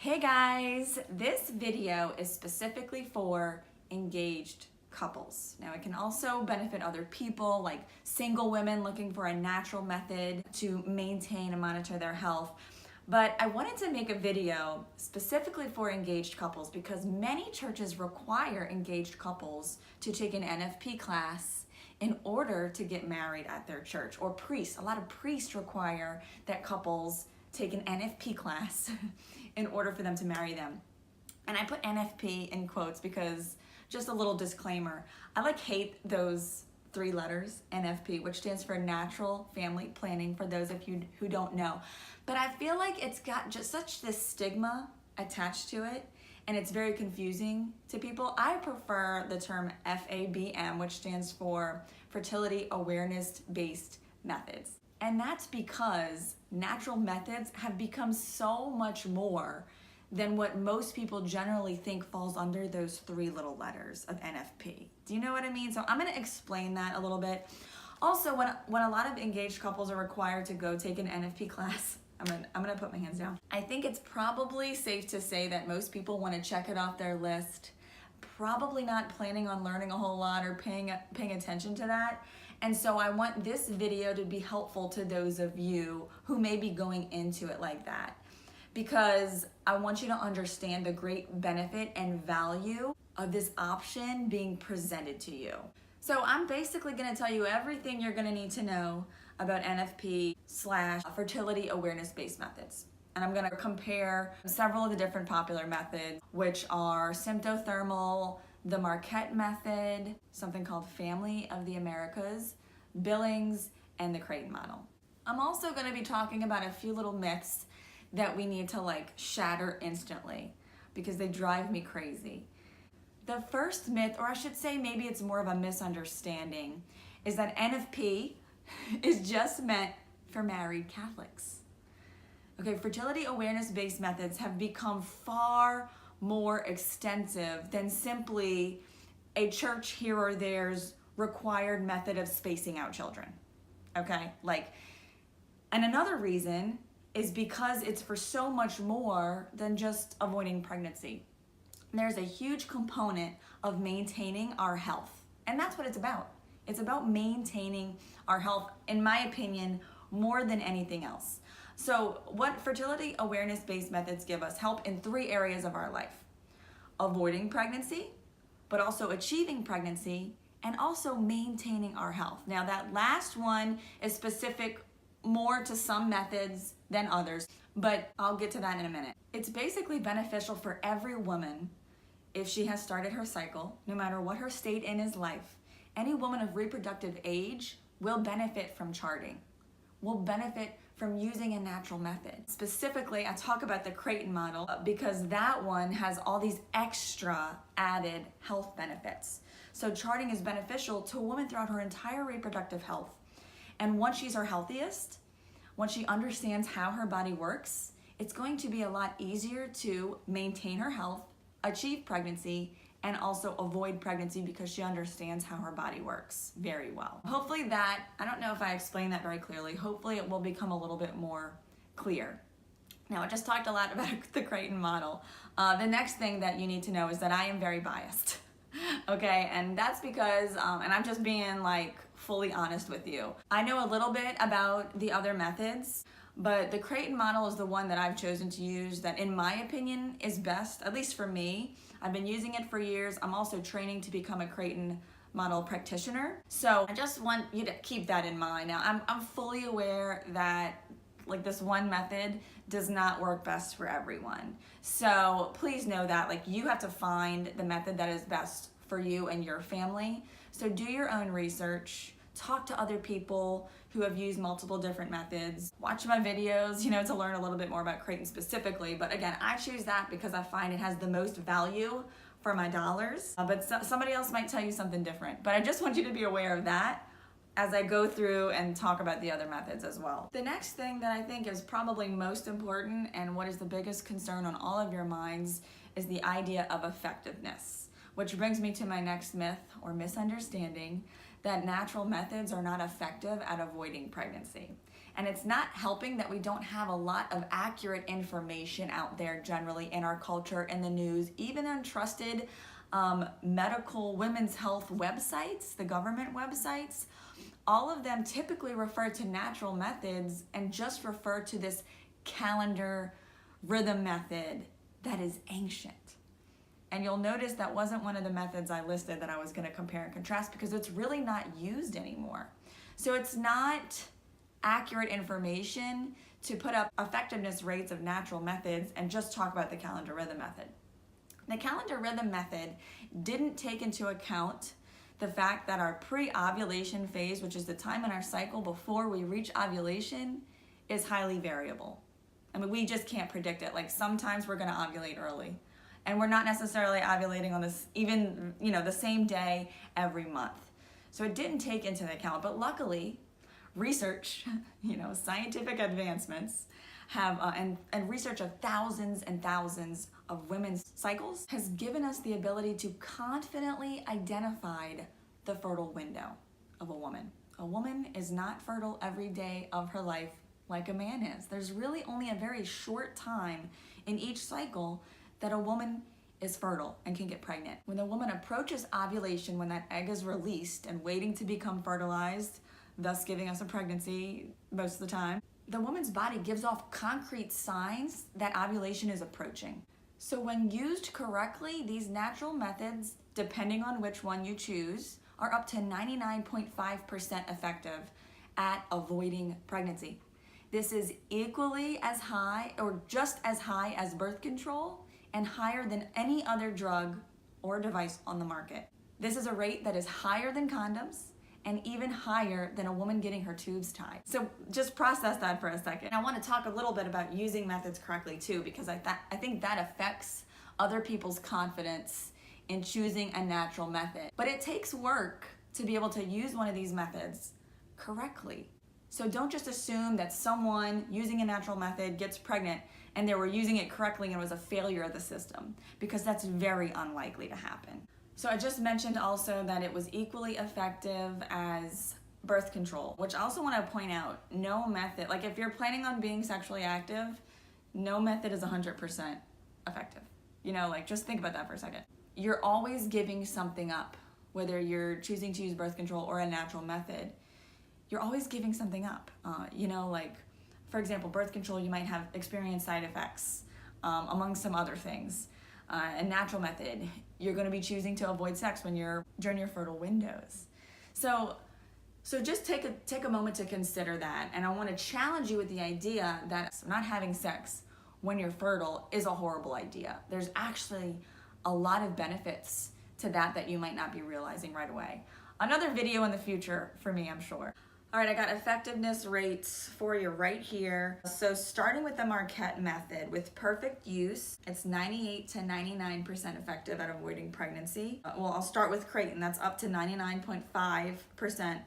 Hey guys, this video is specifically for engaged couples. Now it can also benefit other people like single women looking for a natural method to maintain and monitor their health. But I wanted to make a video specifically for engaged couples because many churches require engaged couples to take an NFP class in order to get married at their church, or priests. A lot of priests require that couples take an NFP class in order for them to marry them. And I put NFP in quotes because, just a little disclaimer, I hate those three letters, NFP, which stands for Natural Family Planning, for those of you who don't know. But I feel like it's got just such this stigma attached to it, and it's very confusing to people. I prefer the term FABM, which stands for Fertility Awareness-Based Methods. And that's because natural methods have become so much more than what most people generally think falls under those three little letters of NFP. Do you know what I mean? So I'm gonna explain that a little bit. Also, when a lot of engaged couples are required to go take an NFP class, I'm gonna put my hands down. I think it's probably safe to say that most people wanna check it off their list, probably not planning on learning a whole lot or paying attention to that. And so I want this video to be helpful to those of you who may be going into it like that, because I want you to understand the great benefit and value of this option being presented to you. So I'm basically gonna tell you everything you're gonna need to know about NFP/fertility awareness-based methods. And I'm gonna compare several of the different popular methods, which are symptothermal, the Marquette method, something called Family of the Americas, Billings, and the CReighton Model. I'm also gonna be talking about a few little myths that we need to shatter instantly because they drive me crazy. The first myth, or I should say maybe it's more of a misunderstanding, is that NFP is just meant for married Catholics. Okay, fertility awareness-based methods have become far more extensive than simply a church here or there's required method of spacing out children. Okay, and another reason is because it's for so much more than just avoiding pregnancy. There's a huge component of maintaining our health, and that's what it's about. It's about maintaining our health, in my opinion, more than anything else. So what fertility awareness-based methods give us help in three areas of our life: avoiding pregnancy, but also achieving pregnancy, and also maintaining our health. Now that last one is specific more to some methods than others, but I'll get to that in a minute. It's basically beneficial for every woman if she has started her cycle, no matter what her state in his life. Any woman of reproductive age will benefit from charting, will benefit from using a natural method. Specifically, I talk about the CReighton Model because that one has all these extra added health benefits. So charting is beneficial to a woman throughout her entire reproductive health. And once she's her healthiest, once she understands how her body works, it's going to be a lot easier to maintain her health, achieve pregnancy, and also avoid pregnancy because she understands how her body works very well. Hopefully that, I don't know if I explained that very clearly, hopefully it will become a little bit more clear. Now, I just talked a lot about the CReighton Model. The next thing that you need to know is that I am very biased, okay? And that's because, and I'm just being fully honest with you. I know a little bit about the other methods, but the CReighton Model is the one that I've chosen to use that, in my opinion, is best, at least for me. I've been using it for years. I'm also training to become a CReighton Model practitioner. So I just want you to keep that in mind. Now, I'm fully aware that this one method does not work best for everyone. So please know that you have to find the method that is best for you and your family. So do your own research, talk to other people who have used multiple different methods, watch my videos, to learn a little bit more about CReighton specifically. But again, I choose that because I find it has the most value for my dollars. But somebody else might tell you something different. But I just want you to be aware of that as I go through and talk about the other methods as well. The next thing that I think is probably most important and what is the biggest concern on all of your minds is the idea of effectiveness, which brings me to my next myth or misunderstanding, that natural methods are not effective at avoiding pregnancy. And it's not helping that we don't have a lot of accurate information out there generally in our culture, in the news, even on trusted medical women's health websites, the government websites. All of them typically refer to natural methods and just refer to this calendar rhythm method that is ancient. And you'll notice that wasn't one of the methods I listed that I was going to compare and contrast because it's really not used anymore. So it's not accurate information to put up effectiveness rates of natural methods and just talk about the calendar rhythm method. The calendar rhythm method didn't take into account the fact that our pre-ovulation phase, which is the time in our cycle before we reach ovulation, is highly variable. I mean, we just can't predict it. Like sometimes we're going to ovulate early, and we're not necessarily ovulating on this even, the same day every month. So it didn't take into account, but luckily research, scientific advancements have, and research of thousands and thousands of women's cycles has given us the ability to confidently identify the fertile window of a woman. A woman is not fertile every day of her life like a man is. There's really only a very short time in each cycle that a woman is fertile and can get pregnant. When the woman approaches ovulation, when that egg is released and waiting to become fertilized, thus giving us a pregnancy most of the time, the woman's body gives off concrete signs that ovulation is approaching. So when used correctly, these natural methods, depending on which one you choose, are up to 99.5% effective at avoiding pregnancy. This is equally as high or just as high as birth control and higher than any other drug or device on the market. This is a rate that is higher than condoms and even higher than a woman getting her tubes tied. So just process that for a second. I want to talk a little bit about using methods correctly too, because I think that affects other people's confidence in choosing a natural method. But it takes work to be able to use one of these methods correctly. So don't just assume that someone using a natural method gets pregnant and they were using it correctly and it was a failure of the system, because that's very unlikely to happen. So I just mentioned also that it was equally effective as birth control, which I also want to point out, no method, like if you're planning on being sexually active, no method is 100% effective. Just think about that for a second. You're always giving something up, whether you're choosing to use birth control or a natural method, you're always giving something up. For example, birth control, you might have experienced side effects, among some other things. A natural method, you're going to be choosing to avoid sex when you're during your fertile windows. So just take a moment to consider that. And I want to challenge you with the idea that not having sex when you're fertile is a horrible idea. There's actually a lot of benefits to that you might not be realizing right away. Another video in the future for me, I'm sure. All right, I got effectiveness rates for you right here. So starting with the Marquette method, with perfect use, it's 98 to 99% effective at avoiding pregnancy. I'll start with CReighton, that's up to 99.5%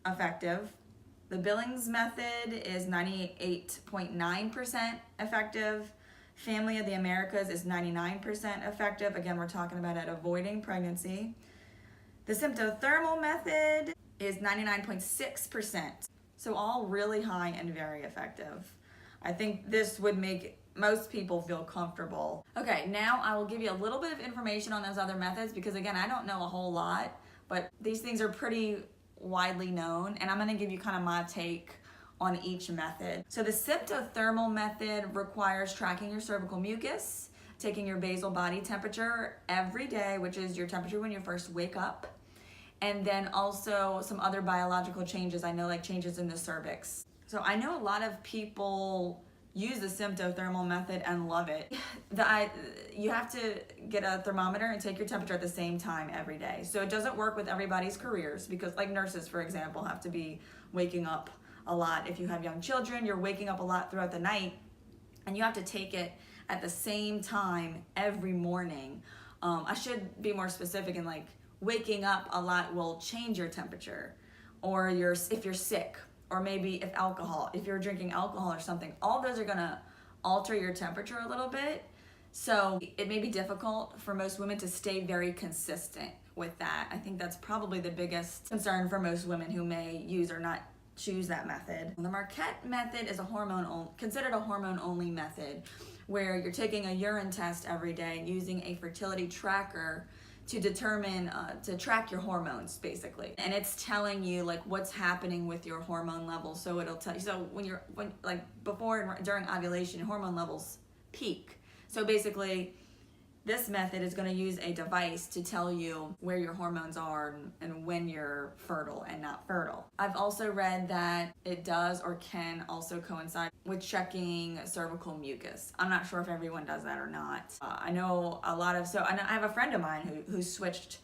effective. The Billings method is 98.9% effective. Family of the Americas is 99% effective. Again, we're talking about at avoiding pregnancy. The symptothermal method is 99.6%. So all really high and very effective. I think this would make most people feel comfortable. Okay, now I will give you a little bit of information on those other methods because again, I don't know a whole lot, but these things are pretty widely known and I'm gonna give you kind of my take on each method. So the symptothermal method requires tracking your cervical mucus, taking your basal body temperature every day, which is your temperature when you first wake up, and then also some other biological changes. I know like changes in the cervix. So I know a lot of people use the symptothermal method and love it. You have to get a thermometer and take your temperature at the same time every day. So it doesn't work with everybody's careers because like nurses, for example, have to be waking up a lot. If you have young children, you're waking up a lot throughout the night and you have to take it at the same time every morning. I should be more specific in like waking up a lot will change your temperature, or if you're sick, or maybe if you're drinking alcohol or something, all those are gonna alter your temperature a little bit. So it may be difficult for most women to stay very consistent with that. I think that's probably the biggest concern for most women who may use or not choose that method. The Marquette method is considered a hormone-only method, where you're taking a urine test every day and using a fertility tracker to determine, to track your hormones, basically. And it's telling you like what's happening with your hormone levels. So it'll tell you, so before and during ovulation, your hormone levels peak. So basically, this method is going to use a device to tell you where your hormones are and when you're fertile and not fertile. I've also read that it does or can also coincide with checking cervical mucus. I'm not sure if everyone does that or not. I know I have a friend of mine who switched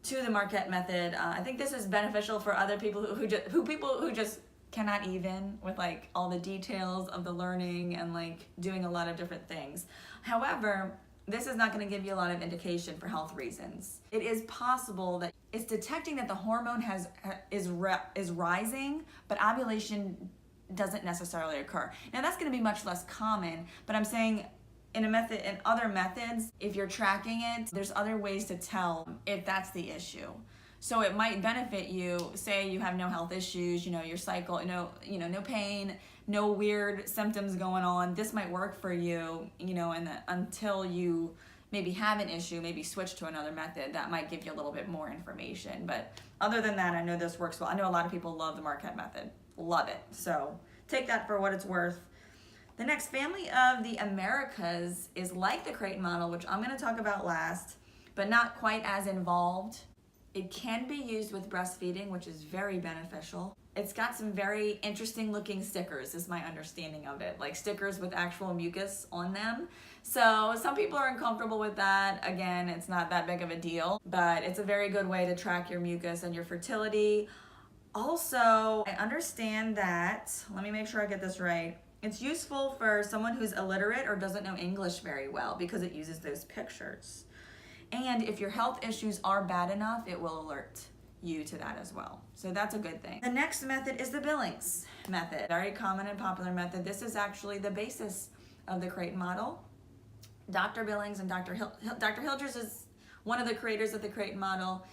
to the Marquette method. I think this is beneficial for other people who just cannot even with like all the details of the learning and like doing a lot of different things. However, this is not going to give you a lot of indication for health reasons. It is possible that it's detecting that the hormone is rising, but ovulation doesn't necessarily occur. Now that's going to be much less common, but I'm saying in other methods, if you're tracking it, there's other ways to tell if that's the issue. So it might benefit you, say you have no health issues, your cycle, no pain, no weird symptoms going on. This might work for you, and until you maybe have an issue, maybe switch to another method that might give you a little bit more information. But other than that, I know this works well. I know a lot of people love the Marquette method, love it. So take that for what it's worth. The next, Family of the Americas, is like the CReighton model, which I'm going to talk about last, but not quite as involved. It can be used with breastfeeding, which is very beneficial. It's got some very interesting looking stickers, is my understanding of it, like stickers with actual mucus on them. So some people are uncomfortable with that. Again, it's not that big of a deal, but it's a very good way to track your mucus and your fertility. Also, I understand that, let me make sure I get this right, it's useful for someone who's illiterate or doesn't know English very well because it uses those pictures. And if your health issues are bad enough, it will alert you to that as well. So that's a good thing. The next method is the Billings method. Very common and popular method. This is actually the basis of the CReighton model. Dr. Billings and Dr. Hildreth is one of the creators of the CReighton model.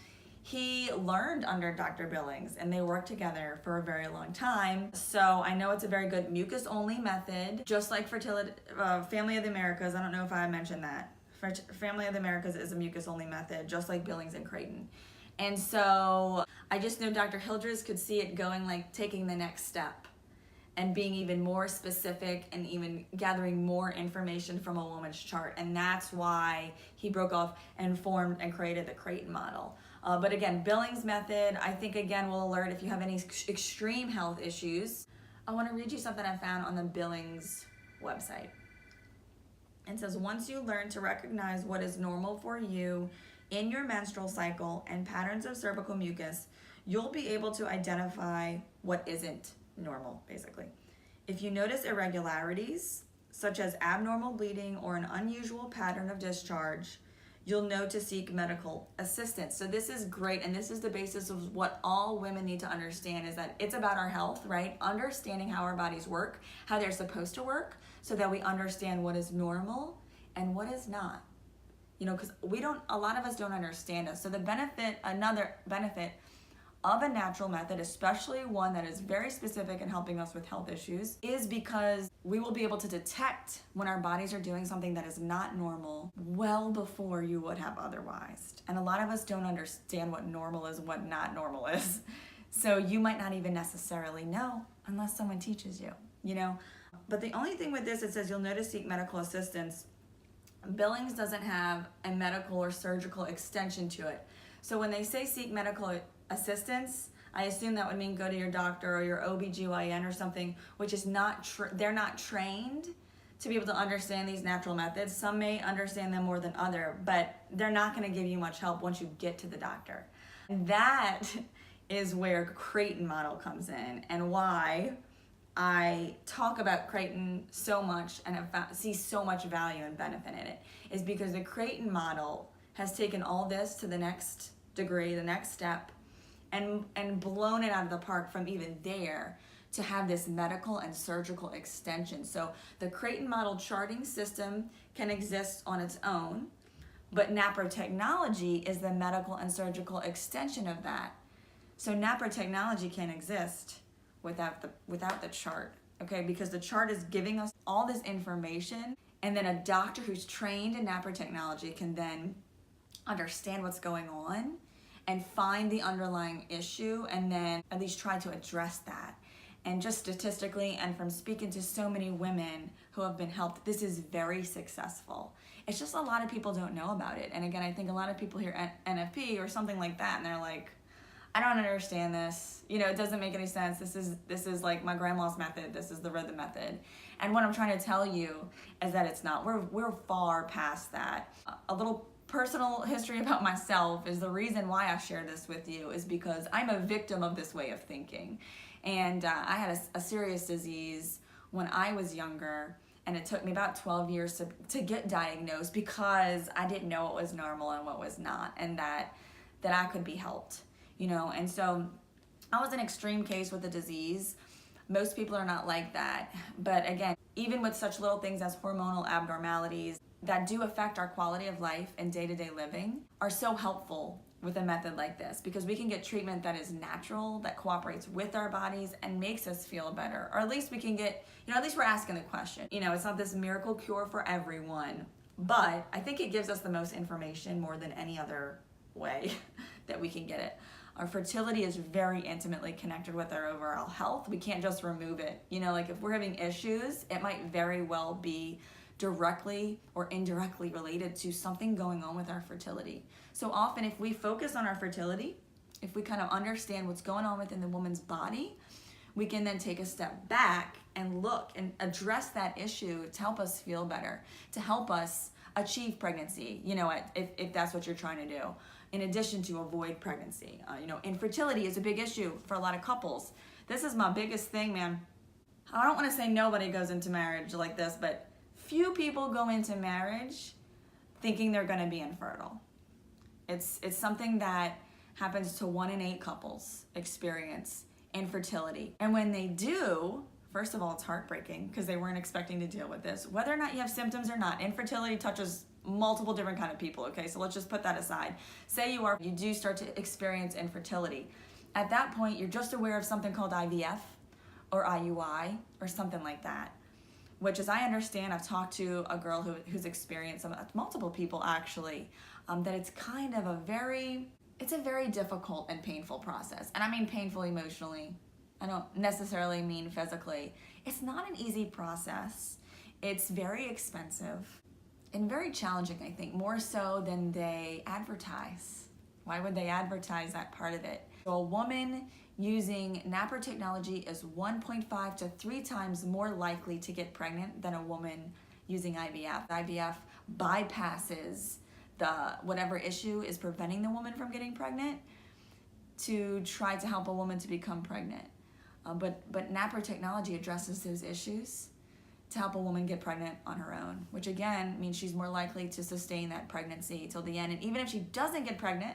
He learned under Dr. Billings and they worked together for a very long time. So I know it's a very good mucus-only method, just like Family of the Americas. I don't know if I mentioned that. Family of the Americas is a mucus-only method, just like Billings and CReighton. And so I just know Dr. Hildreth could see it going, like taking the next step and being even more specific and even gathering more information from a woman's chart. And that's why he broke off and formed and created the CReighton model. But again, Billings method, I think again will alert if you have any extreme health issues. I want to read you something I found on the Billings website. It says, once you learn to recognize what is normal for you in your menstrual cycle and patterns of cervical mucus, you'll be able to identify what isn't normal, basically. If you notice irregularities, such as abnormal bleeding or an unusual pattern of discharge, you'll know to seek medical assistance. So this is great, and this is the basis of what all women need to understand, is that it's about our health, right? Understanding how our bodies work, how they're supposed to work, so that we understand what is normal and what is not. Because a lot of us don't understand us. So another benefit of a natural method, especially one that is very specific in helping us with health issues, is because we will be able to detect when our bodies are doing something that is not normal well before you would have otherwise. And a lot of us don't understand what normal is and what not normal is. So you might not even necessarily know unless someone teaches you, But the only thing with this, it says you'll know to seek medical assistance. Billings doesn't have a medical or surgical extension to it. So when they say seek medical assistance, I assume that would mean go to your doctor or your OBGYN or something, which is they're not trained to be able to understand these natural methods. Some may understand them more than other, but they're not going to give you much help once you get to the doctor. And that is where CReighton model comes in, and why I talk about CReighton so much and see so much value and benefit in it, is because the CReighton model has taken all this to the next degree, the next step, and blown it out of the park from even there to have this medical and surgical extension. So the CReighton model charting system can exist on its own, but NFP Technology is the medical and surgical extension of that. So NFP Technology can exist without the chart, okay? Because the chart is giving us all this information, and then a doctor who's trained in NFP technology can then understand what's going on and find the underlying issue, and then at least try to address that. And just statistically, and from speaking to so many women who have been helped, this is very successful. It's just a lot of people don't know about it. And again, I think a lot of people hear NFP or something like that, and they're like, I don't understand this. You know, it doesn't make any sense. This is like my grandma's method. This is the rhythm method. And what I'm trying to tell you is that it's not. We're far past that. A little personal history about myself is the reason why I share this with you is because I'm a victim of this way of thinking. And I had a serious disease when I was younger, and it took me about 12 years to get diagnosed because I didn't know what was normal and what was not, and that I could be helped, you know. And so I was an extreme case with the disease. Most people are not like that. But again, even with such little things as hormonal abnormalities that do affect our quality of life and day-to-day living are so helpful with a method like this, because we can get treatment that is natural, that cooperates with our bodies and makes us feel better. Or at least we can get, you know, at least we're asking the question. You know, it's not this miracle cure for everyone, but I think it gives us the most information more than any other way that we can get it. Our fertility is very intimately connected with our overall health. We can't just remove it. You know, like if we're having issues, it might very well be directly or indirectly related to something going on with our fertility. So often if we focus on our fertility, if we kind of understand what's going on within the woman's body, we can then take a step back and look and address that issue to help us feel better, to help us achieve pregnancy, you know, if that's what you're trying to do, in addition to avoid pregnancy. You know, infertility is a big issue for a lot of couples. This is my biggest thing, man. I don't want to say nobody goes into marriage like this, but few people go into marriage thinking they're going to be infertile. It's something that happens to 1 in 8 couples experience infertility. And when they do, first of all, it's heartbreaking because they weren't expecting to deal with this. Whether or not you have symptoms or not, infertility touches multiple different kind of people, okay? So let's just put that aside. Say you do start to experience infertility. At that point, you're just aware of something called IVF or IUI or something like that. Which, as I understand, I've talked to a girl who's experienced multiple people actually, that it's kind of a very difficult and painful process. And I mean painful emotionally. I don't necessarily mean physically. It's not an easy process. It's very expensive and very challenging, I think, more so than they advertise. Why would they advertise that part of it? So a woman using NFP technology is 1.5 to 3 times more likely to get pregnant than a woman using IVF. IVF bypasses whatever issue is preventing the woman from getting pregnant to try to help a woman to become pregnant. But NFP technology addresses those issues to help a woman get pregnant on her own, which again means she's more likely to sustain that pregnancy till the end. And even if she doesn't get pregnant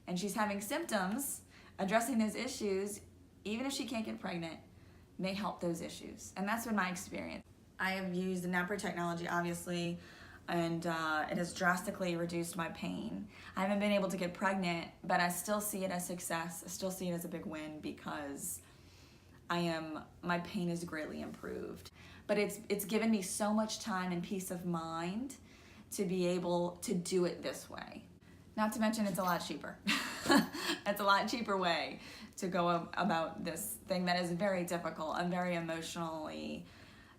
and she's having symptoms, addressing those issues, even if she can't get pregnant, may help those issues. And that's been my experience. I have used the NFP technology, obviously, and it has drastically reduced my pain. I haven't been able to get pregnant, but I still see it as success. I still see it as a big win because my pain is greatly improved. But it's given me so much time and peace of mind to be able to do it this way. Not to mention it's a lot cheaper. It's a lot cheaper way to go about this thing that is very difficult and very emotionally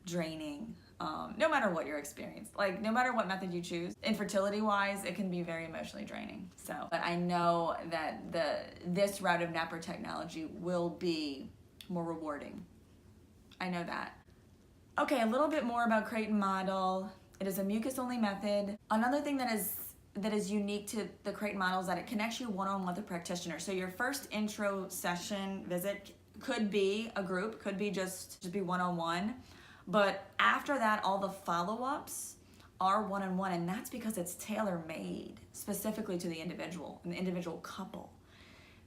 draining. No matter what your experience, like no matter what method you choose, infertility wise, it can be very emotionally draining. So, but I know that this route of NFP technology will be more rewarding. I know that. Okay, a little bit more about CReighton Model. It is a mucus-only method. Another thing that is unique to the CReighton Model is that it connects you one-on-one with a practitioner. So your first intro session visit could be a group, could be just be one-on-one. But after that, all the follow-ups are one-on-one, and that's because it's tailor-made specifically to the individual and the individual couple.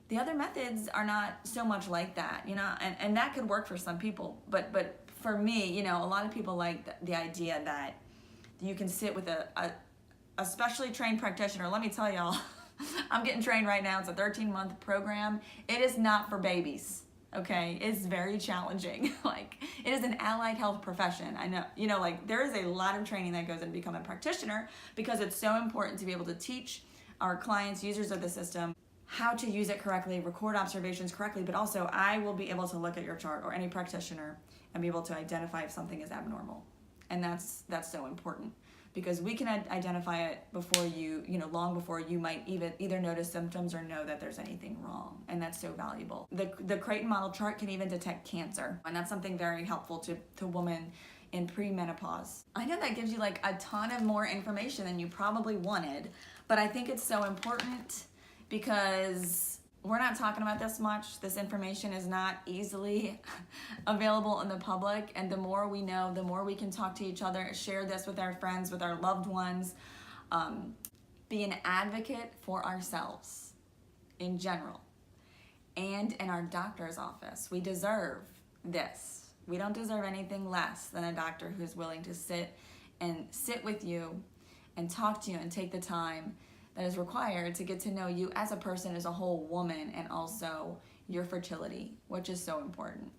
The other methods are not so much like that, you know, and that could work for some people. But for me, you know, a lot of people like the idea that you can sit with a specially trained practitioner. Let me tell y'all, I'm getting trained right now. It's a 13-month program. It is not for babies. okay, is very challenging. Like, it is an allied health profession. I know, like, there is a lot of training that goes into becoming a practitioner because it's so important to be able to teach our clients, users of the system, how to use it correctly, record observations correctly, but also I will be able to look at your chart, or any practitioner, and be able to identify if something is abnormal. And that's so important, because we can identify it before long before you might either notice symptoms or know that there's anything wrong. And that's so valuable. The CReighton Model chart can even detect cancer, and that's something very helpful to women in premenopause. I know that gives you like a ton of more information than you probably wanted, but I think it's so important because we're not talking about this much. This information is not easily available in the public, and the more we know, the more we can talk to each other, share this with our friends, with our loved ones, be an advocate for ourselves in general and in our doctor's office. We deserve this. We don't deserve anything less than a doctor who's willing to sit with you and talk to you and take the time that is required to get to know you as a person, as a whole woman, and also your fertility, which is so important.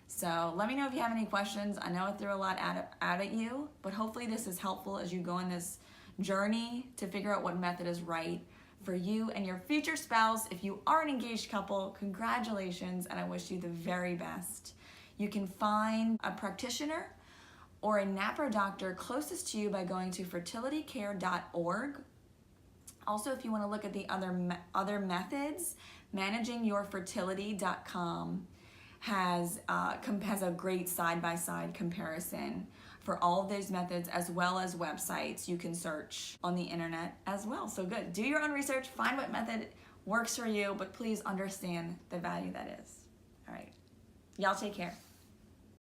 So let me know if you have any questions. I know I threw a lot at you, but hopefully this is helpful as you go on this journey to figure out what method is right for you and your future spouse. If you are an engaged couple, congratulations, and I wish you the very best. You can find a practitioner or a NAPRO doctor closest to you by going to fertilitycare.org. Also, if you want to look at the other methods, managingyourfertility.com has a great side-by-side comparison for all of those methods, as well as websites you can search on the internet as well. So good. Do your own research, find what method works for you, but please understand the value that is. All right. Y'all take care.